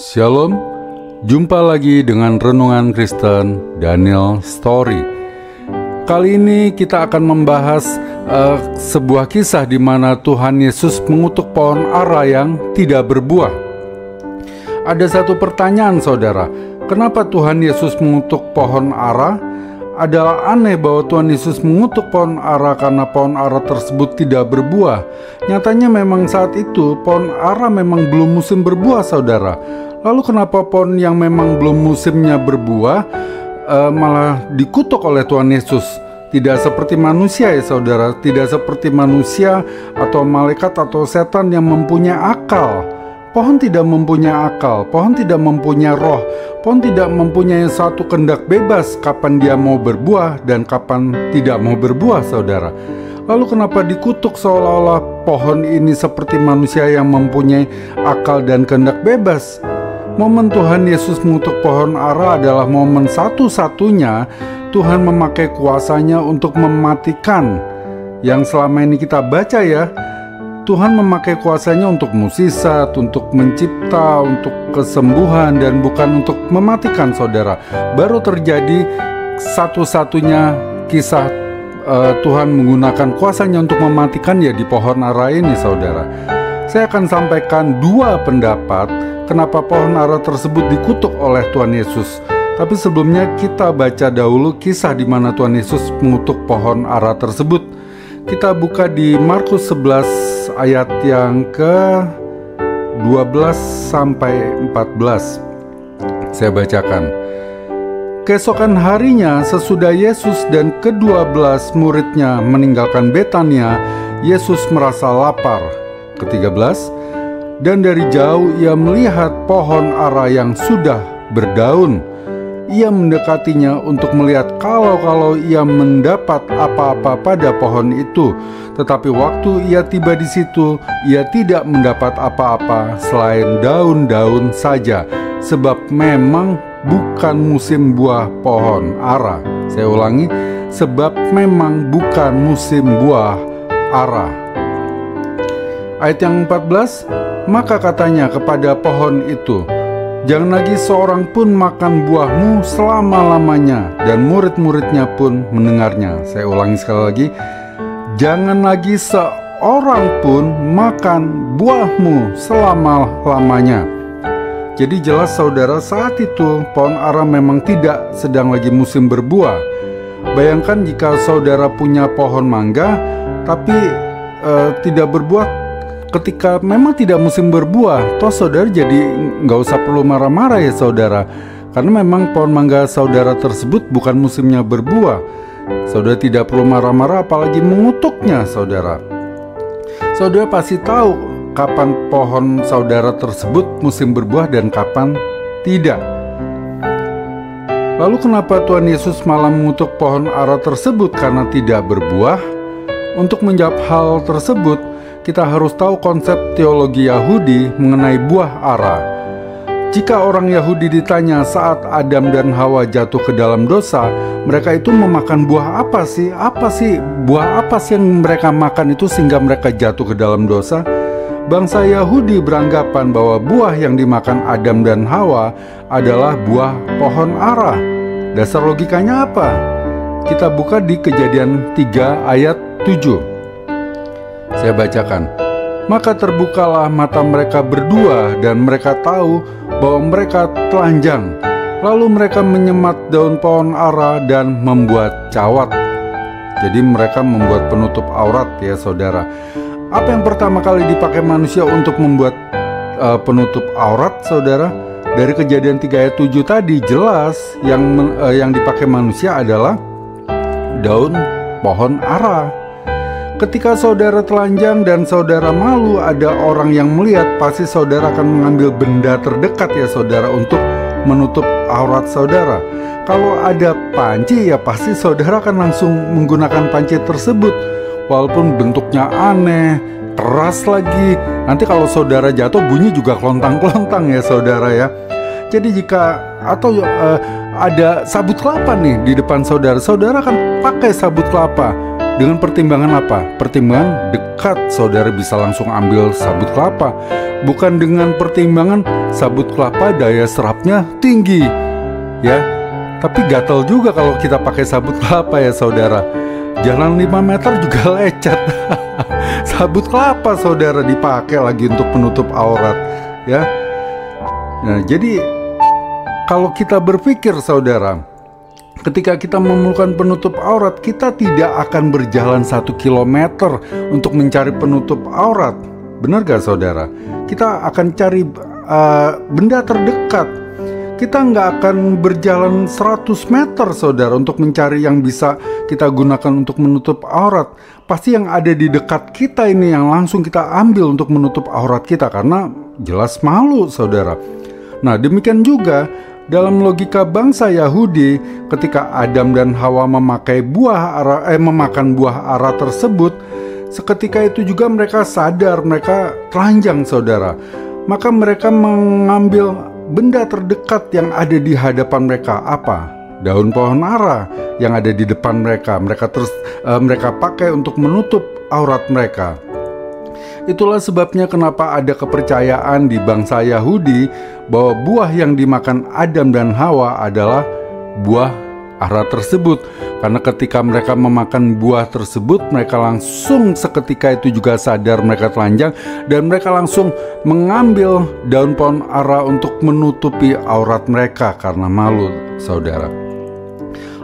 Shalom, jumpa lagi dengan Renungan Kristen Daniel Story. Kali ini kita akan membahas sebuah kisah di mana Tuhan Yesus mengutuk pohon ara yang tidak berbuah. Ada satu pertanyaan saudara, kenapa Tuhan Yesus mengutuk pohon ara? Adalah aneh bahwa Tuhan Yesus mengutuk pohon ara karena pohon ara tersebut tidak berbuah. Nyatanya memang saat itu pohon ara memang belum musim berbuah saudara. Lalu kenapa pohon yang memang belum musimnya berbuah malah dikutuk oleh Tuhan Yesus? Tidak seperti manusia ya saudara, tidak seperti manusia atau malaikat atau setan yang mempunyai akal. Pohon tidak mempunyai akal, pohon tidak mempunyai roh, pohon tidak mempunyai satu kehendak bebas kapan dia mau berbuah dan kapan tidak mau berbuah saudara. Lalu kenapa dikutuk seolah-olah pohon ini seperti manusia yang mempunyai akal dan kehendak bebas? Momen Tuhan Yesus mengutuk pohon ara adalah momen satu-satunya Tuhan memakai kuasanya untuk mematikan. Yang selama ini kita baca ya, Tuhan memakai kuasanya untuk musisat, untuk mencipta, untuk kesembuhan, dan bukan untuk mematikan saudara. Baru terjadi satu-satunya kisah Tuhan menggunakan kuasanya untuk mematikan ya di pohon ara ini saudara. Saya akan sampaikan dua pendapat kenapa pohon ara tersebut dikutuk oleh Tuhan Yesus. Tapi sebelumnya kita baca dahulu kisah di mana Tuhan Yesus mengutuk pohon ara tersebut. Kita buka di Markus 11 ayat yang ke-12 sampai 14. Saya bacakan. Keesokan harinya sesudah Yesus dan ke-12 muridnya meninggalkan Betania, Yesus merasa lapar. Ke-13, dan dari jauh ia melihat pohon ara yang sudah berdaun. Ia mendekatinya untuk melihat kalau ia mendapat apa-apa pada pohon itu. Tetapi waktu ia tiba di situ, ia tidak mendapat apa-apa selain daun-daun saja, sebab memang bukan musim buah pohon ara. Saya ulangi, sebab memang bukan musim buah ara. Ayat yang 14, maka katanya kepada pohon itu, jangan lagi seorang pun makan buahmu selama-lamanya. Dan murid-muridnya pun mendengarnya. Saya ulangi sekali lagi, jangan lagi seorang pun makan buahmu selama-lamanya. Jadi jelas saudara, saat itu pohon ara memang tidak sedang lagi musim berbuah. Bayangkan jika saudara punya pohon mangga tapi tidak berbuah ketika memang tidak musim berbuah, toh saudara jadi nggak usah perlu marah-marah ya saudara, karena memang pohon mangga saudara tersebut bukan musimnya berbuah. Saudara tidak perlu marah-marah apalagi mengutuknya saudara. Saudara pasti tahu kapan pohon saudara tersebut musim berbuah dan kapan tidak. Lalu kenapa Tuhan Yesus malah mengutuk pohon ara tersebut karena tidak berbuah? Untuk menjawab hal tersebut, kita harus tahu konsep teologi Yahudi mengenai buah ara. Jika orang Yahudi ditanya saat Adam dan Hawa jatuh ke dalam dosa, mereka itu memakan buah apa sih? Buah apa sih yang mereka makan itu sehingga mereka jatuh ke dalam dosa? Bangsa Yahudi beranggapan bahwa buah yang dimakan Adam dan Hawa adalah buah pohon ara. Dasar logikanya apa? Kita buka di Kejadian 3 ayat 7. Saya bacakan. Maka terbukalah mata mereka berdua dan mereka tahu bahwa mereka telanjang. Lalu mereka menyemat daun pohon ara dan membuat cawat. Jadi mereka membuat penutup aurat ya saudara. Apa yang pertama kali dipakai manusia untuk membuat penutup aurat saudara? Dari Kejadian 3 ayat 7 tadi jelas yang dipakai manusia adalah daun pohon ara. Ketika saudara telanjang dan saudara malu, ada orang yang melihat, pasti saudara akan mengambil benda terdekat ya saudara untuk menutup aurat saudara. Kalau ada panci ya pasti saudara akan langsung menggunakan panci tersebut. Walaupun bentuknya aneh, keras lagi, nanti kalau saudara jatuh bunyi juga kelontang-kelontang ya saudara ya. Jadi jika ada sabut kelapa nih di depan saudara, saudara akan pakai sabut kelapa. Dengan pertimbangan apa? Pertimbangan dekat, saudara bisa langsung ambil sabut kelapa. Bukan dengan pertimbangan sabut kelapa daya serapnya tinggi, ya. Tapi gatal juga kalau kita pakai sabut kelapa ya saudara. Jalan 5 meter juga lecet. Sabut kelapa saudara dipakai lagi untuk penutup aurat, ya. Nah, jadi kalau kita berpikir saudara, ketika kita memerlukan penutup aurat, kita tidak akan berjalan 1 kilometer untuk mencari penutup aurat. Benar gak saudara? Kita akan cari benda terdekat. Kita nggak akan berjalan 100 meter saudara untuk mencari yang bisa kita gunakan untuk menutup aurat. Pasti yang ada di dekat kita ini yang langsung kita ambil untuk menutup aurat kita, karena jelas malu saudara. Nah, demikian juga dalam logika bangsa Yahudi, ketika Adam dan Hawa memakan buah ara tersebut, seketika itu juga mereka sadar mereka telanjang saudara. Maka mereka mengambil benda terdekat yang ada di hadapan mereka. Apa? Daun pohon ara yang ada di depan mereka. Mereka pakai untuk menutup aurat mereka. Itulah sebabnya kenapa ada kepercayaan di bangsa Yahudi bahwa buah yang dimakan Adam dan Hawa adalah buah ara tersebut. Karena ketika mereka memakan buah tersebut, mereka langsung seketika itu juga sadar mereka telanjang, dan mereka langsung mengambil daun pohon ara untuk menutupi aurat mereka karena malu, saudara.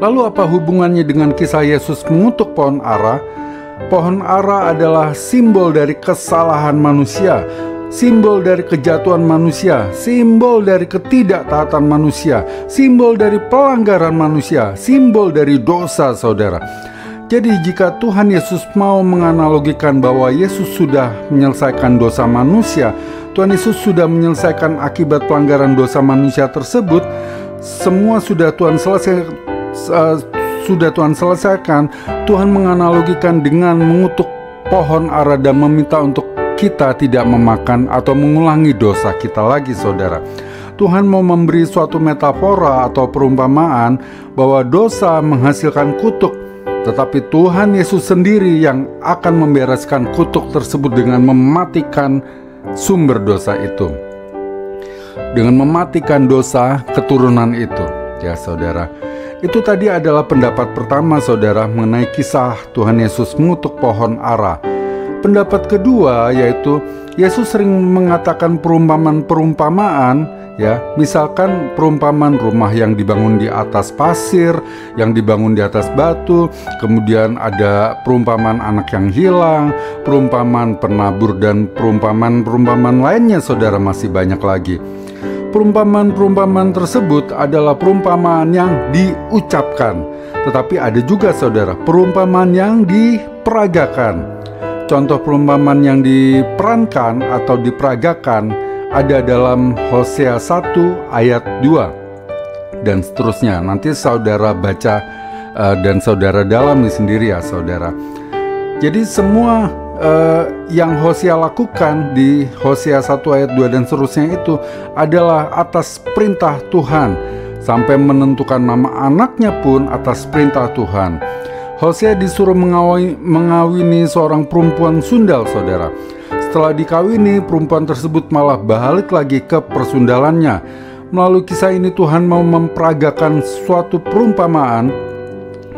Lalu apa hubungannya dengan kisah Yesus mengutuk pohon ara? Pohon ara adalah simbol dari kesalahan manusia, simbol dari kejatuhan manusia, simbol dari ketidaktaatan manusia, simbol dari pelanggaran manusia, simbol dari dosa saudara. Jadi jika Tuhan Yesus mau menganalogikan bahwa Yesus sudah menyelesaikan dosa manusia, Tuhan Yesus sudah menyelesaikan akibat pelanggaran dosa manusia tersebut, semua sudah Tuhan selesaikan. Tuhan menganalogikan dengan mengutuk pohon ara dan meminta untuk kita tidak memakan atau mengulangi dosa kita lagi saudara. Tuhan mau memberi suatu metafora atau perumpamaan bahwa dosa menghasilkan kutuk, tetapi Tuhan Yesus sendiri yang akan membereskan kutuk tersebut dengan mematikan sumber dosa itu, dengan mematikan dosa keturunan itu, ya saudara. Itu tadi adalah pendapat pertama saudara mengenai kisah Tuhan Yesus mengutuk pohon ara. Pendapat kedua yaitu Yesus sering mengatakan perumpamaan, ya. Misalkan perumpamaan rumah yang dibangun di atas pasir, yang dibangun di atas batu, kemudian ada perumpamaan anak yang hilang, perumpamaan penabur, dan perumpamaan lainnya saudara, masih banyak lagi. Perumpamaan tersebut adalah perumpamaan yang diucapkan, tetapi ada juga saudara perumpamaan yang diperagakan. Contoh perumpamaan yang diperankan atau diperagakan ada dalam Hosea 1 ayat 2 dan seterusnya. Nanti saudara baca dan saudara dalami sendiri ya saudara. Jadi semua yang Hosea lakukan di Hosea 1 ayat 2 dan seterusnya itu adalah atas perintah Tuhan, sampai menentukan nama anaknya pun atas perintah Tuhan. Hosea disuruh mengawini seorang perempuan sundal saudara. Setelah dikawini, perempuan tersebut malah balik lagi ke persundalannya. Melalui kisah ini Tuhan mau memperagakan suatu perumpamaan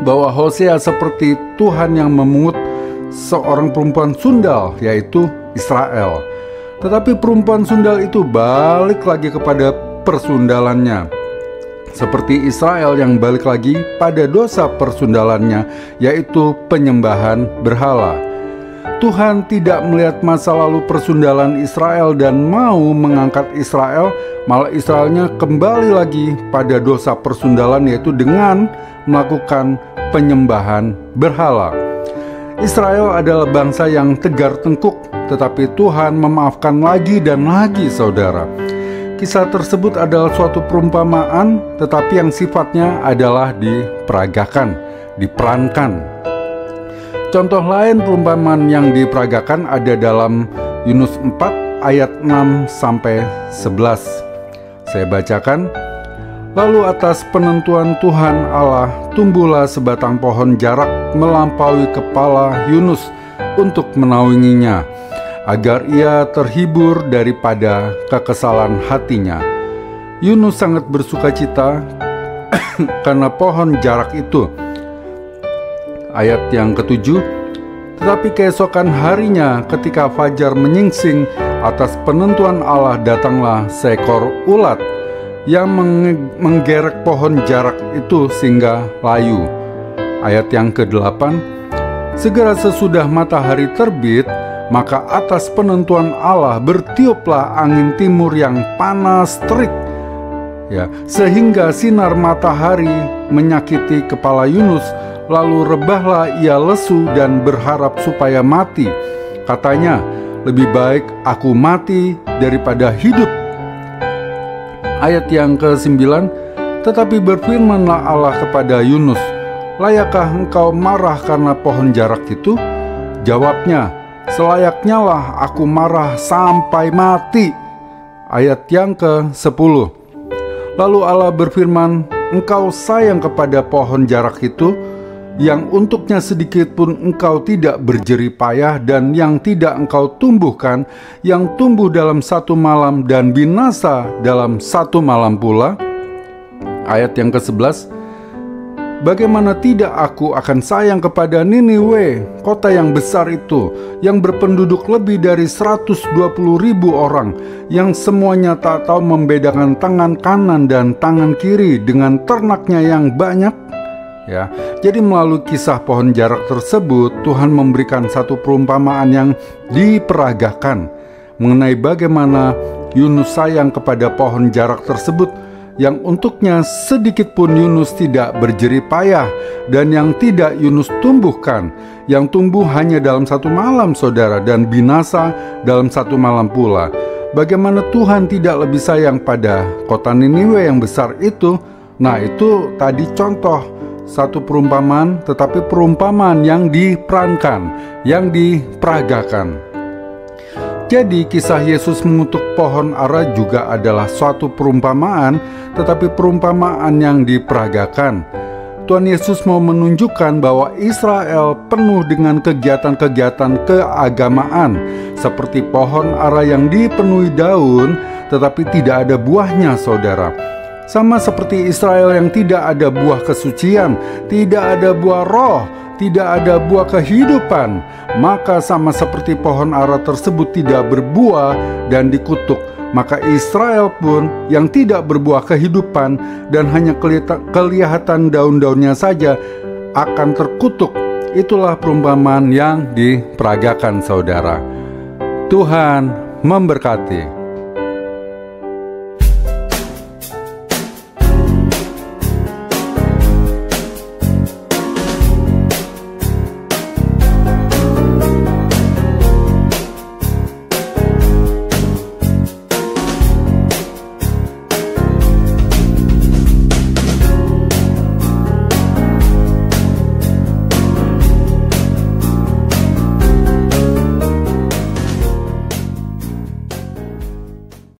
bahwa Hosea seperti Tuhan yang memungut seorang perempuan sundal, yaitu Israel. Tetapi perempuan sundal itu balik lagi kepada persundalannya, seperti Israel yang balik lagi pada dosa persundalannya, yaitu penyembahan berhala. Tuhan tidak melihat masa lalu persundalan Israel dan mau mengangkat Israel, malah Israelnya kembali lagi pada dosa persundalan, yaitu dengan melakukan penyembahan berhala. Israel adalah bangsa yang tegar tengkuk, tetapi Tuhan memaafkan lagi dan lagi saudara. Kisah tersebut adalah suatu perumpamaan, tetapi yang sifatnya adalah diperagakan, diperankan. Contoh lain perumpamaan yang diperagakan ada dalam Yunus 4 ayat 6-11. Saya bacakan. Lalu atas penentuan Tuhan Allah, tumbuhlah sebatang pohon jarak melampaui kepala Yunus untuk menaunginya, agar ia terhibur daripada kekesalan hatinya. Yunus sangat bersukacita karena pohon jarak itu. Ayat yang ke-7, tetapi keesokan harinya ketika fajar menyingsing, atas penentuan Allah datanglah seekor ulat yang menggerek pohon jarak itu sehingga layu. Ayat yang ke-8, segera sesudah matahari terbit, maka atas penentuan Allah bertiuplah angin timur yang panas terik, sehingga sinar matahari menyakiti kepala Yunus. Lalu rebahlah ia lesu dan berharap supaya mati. Katanya, lebih baik aku mati daripada hidup. Ayat yang ke-9, tetapi berfirmanlah Allah kepada Yunus, layakkah engkau marah karena pohon jarak itu? Jawabnya, selayaknya lah aku marah sampai mati. Ayat yang ke-10, lalu Allah berfirman, engkau sayang kepada pohon jarak itu, yang untuknya sedikit pun engkau tidak berjerih payah, dan yang tidak engkau tumbuhkan, yang tumbuh dalam satu malam dan binasa dalam satu malam pula. Ayat yang ke-11, bagaimana tidak aku akan sayang kepada Niniwe, kota yang besar itu, yang berpenduduk lebih dari 120.000 orang, yang semuanya tak tahu membedakan tangan kanan dan tangan kiri dengan ternaknya yang banyak. Jadi melalui kisah pohon jarak tersebut, Tuhan memberikan satu perumpamaan yang diperagakan mengenai bagaimana Yunus sayang kepada pohon jarak tersebut, yang untuknya sedikit pun Yunus tidak berjerih payah, dan yang tidak Yunus tumbuhkan, yang tumbuh hanya dalam satu malam, saudara, dan binasa dalam satu malam pula. Bagaimana Tuhan tidak lebih sayang pada kota Niniwe yang besar itu? Nah, itu tadi contoh satu perumpamaan, tetapi perumpamaan yang diperankan, yang diperagakan. Jadi kisah Yesus mengutuk pohon ara juga adalah suatu perumpamaan, tetapi perumpamaan yang diperagakan. Tuhan Yesus mau menunjukkan bahwa Israel penuh dengan kegiatan-kegiatan keagamaan, seperti pohon ara yang dipenuhi daun, tetapi tidak ada buahnya, saudara. Sama seperti Israel yang tidak ada buah kesucian, tidak ada buah roh, tidak ada buah kehidupan, maka sama seperti pohon ara tersebut tidak berbuah dan dikutuk, maka Israel pun yang tidak berbuah kehidupan dan hanya kelihatan daun-daunnya saja akan terkutuk. Itulah perumpamaan yang diperagakan, saudara. Tuhan memberkati.